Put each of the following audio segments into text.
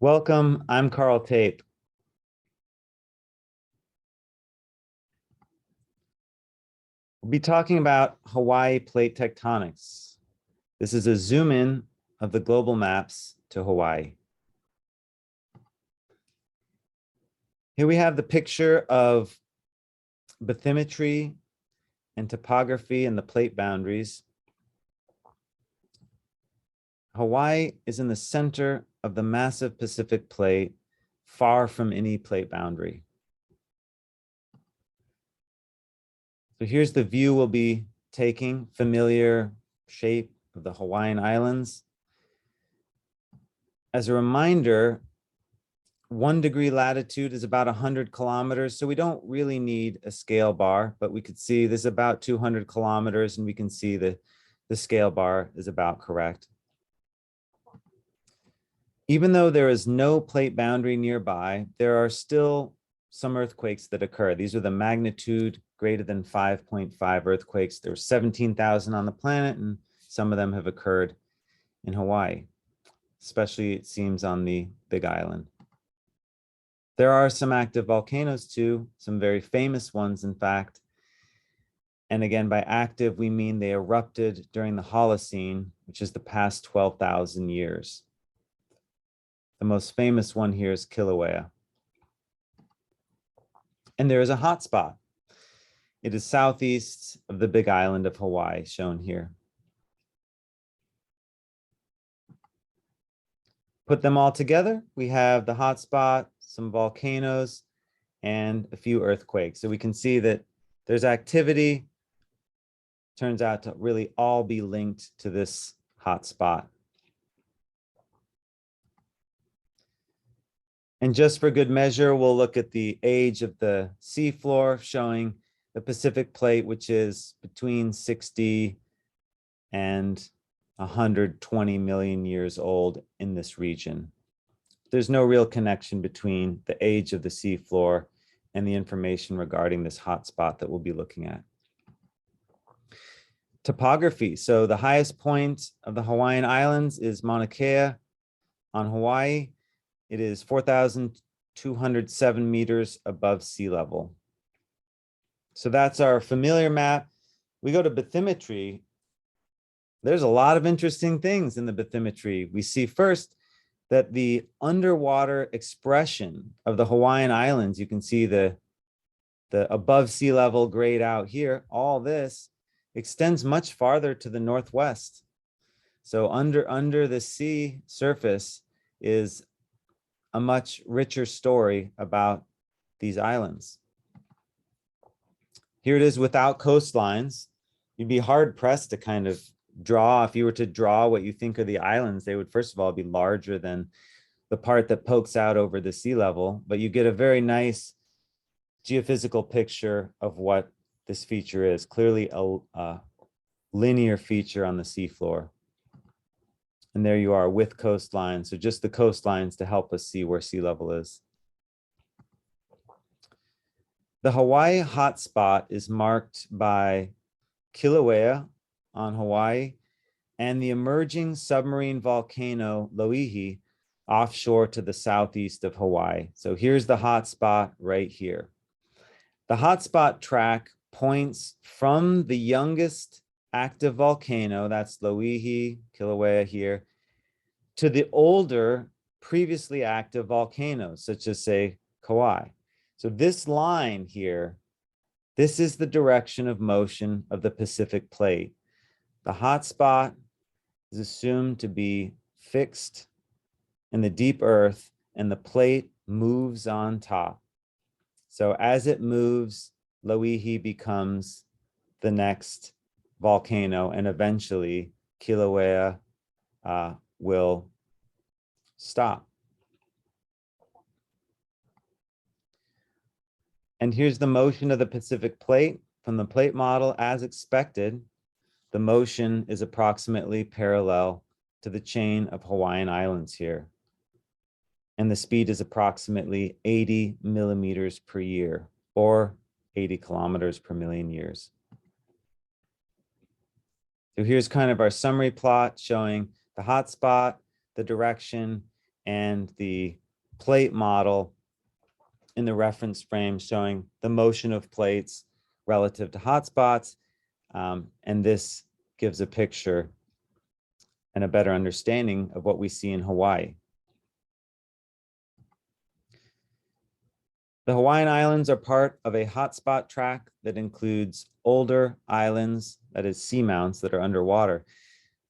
Welcome, I'm Carl Tate. We'll be talking about Hawaii plate tectonics. This is a zoom in of the global maps to Hawaii. Here we have the picture of bathymetry and topography and the plate boundaries. Hawaii is in the center of the massive Pacific plate, far from any plate boundary. So here's the view we'll be taking, familiar shape of the Hawaiian Islands. As a reminder, 1 degree latitude is about 100 kilometers, so we don't really need a scale bar, but we could see this is about 200 kilometers, and we can see the scale bar is about correct. Even though there is no plate boundary nearby, there are still some earthquakes that occur. These are the magnitude greater than 5.5 earthquakes. There were 17,000 on the planet, and some of them have occurred in Hawaii, especially it seems on the Big Island. There are some active volcanoes too, some very famous ones, in fact. And again, by active, we mean they erupted during the Holocene, which is the past 12,000 years. The most famous one here is Kilauea. And there is a hotspot. It is southeast of the Big Island of Hawaii, shown here. Put them all together, we have the hotspot, some volcanoes, and a few earthquakes. So we can see that there's activity, turns out to really all be linked to this hotspot. And just for good measure, we'll look at the age of the seafloor, showing the Pacific plate, which is between 60 and 120 million years old in this region. There's no real connection between the age of the seafloor and the information regarding this hotspot that we'll be looking at. Topography. So the highest point of the Hawaiian Islands is Mauna Kea on Hawaii. It is 4,207 meters above sea level. So that's our familiar map. We go to bathymetry. There's a lot of interesting things in the bathymetry. We see first that the underwater expression of the Hawaiian Islands, you can see the above sea level grayed out here, all this extends much farther to the northwest. So under the sea surface is a much richer story about these islands. Here it is without coastlines. You'd be hard pressed to kind of draw, if you were to draw what you think are the islands, they would first of all be larger than the part that pokes out over the sea level, but you get a very nice geophysical picture of what this feature is, clearly a linear feature on the seafloor. And there you are with coastlines. So just the coastlines to help us see where sea level is. The Hawaii hotspot is marked by Kilauea on Hawaii and the emerging submarine volcano Loihi offshore to the southeast of Hawaii. So here's the hotspot right here. The hotspot track points from the youngest active volcano, that's Loihi, Kilauea here, to the older, previously active volcanoes, such as, say, Kauai. So this line here, this is the direction of motion of the Pacific plate. The hotspot is assumed to be fixed in the deep earth, and the plate moves on top. So as it moves, Loihi becomes the next volcano, and eventually Kilauea will stop. And here's the motion of the Pacific plate from the plate model. As expected, the motion is approximately parallel to the chain of Hawaiian Islands here. And the speed is approximately 80 millimeters per year, or 80 kilometers per million years. So here's kind of our summary plot showing the hotspot, the direction, and the plate model in the reference frame showing the motion of plates relative to hotspots. And this gives a picture and a better understanding of what we see in Hawaii. The Hawaiian Islands are part of a hotspot track that includes older islands, that is seamounts that are underwater.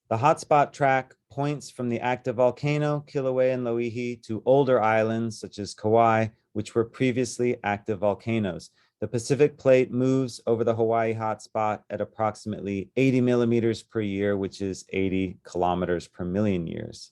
The hotspot track points from the active volcano, Kilauea and Loihi, to older islands such as Kauai, which were previously active volcanoes. The Pacific Plate moves over the Hawaii hotspot at approximately 80 millimeters per year, which is 80 kilometers per million years.